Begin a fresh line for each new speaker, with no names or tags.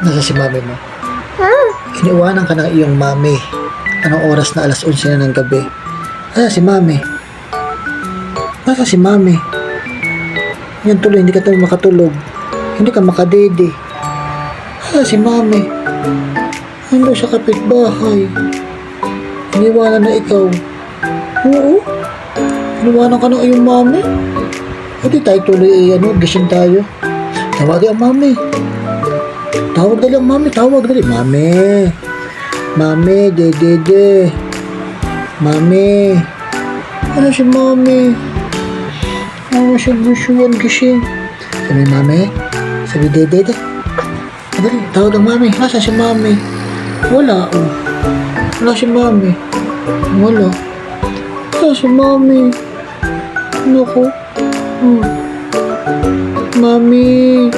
Nasa si mami mo? Iniwanan ka ng iyong mami. Anong oras na? 11:00 na ng gabi. Nasa si mami? Nasa si mami? Yan tuloy, hindi ka tayo makatulog. Hindi ka makadede. Nasa si mami? Ando sa kapitbahay. Iniwanan na ikaw. Oo. Iniwanan ka ng iyong mami. Hindi tayo tuloy, gising tayo. Tawagin ang mami. Tawag dali ang mami, tawag dali. Mami. Mami, dede. Mami. Ano si mami? Ano si Busuan gising? Sabi mami. Sabi dede. Dali, tawag ang mami. Nasaan si mami? Wala, oh. Wala si mami. Wala. Wala si mami. Naku. Mami.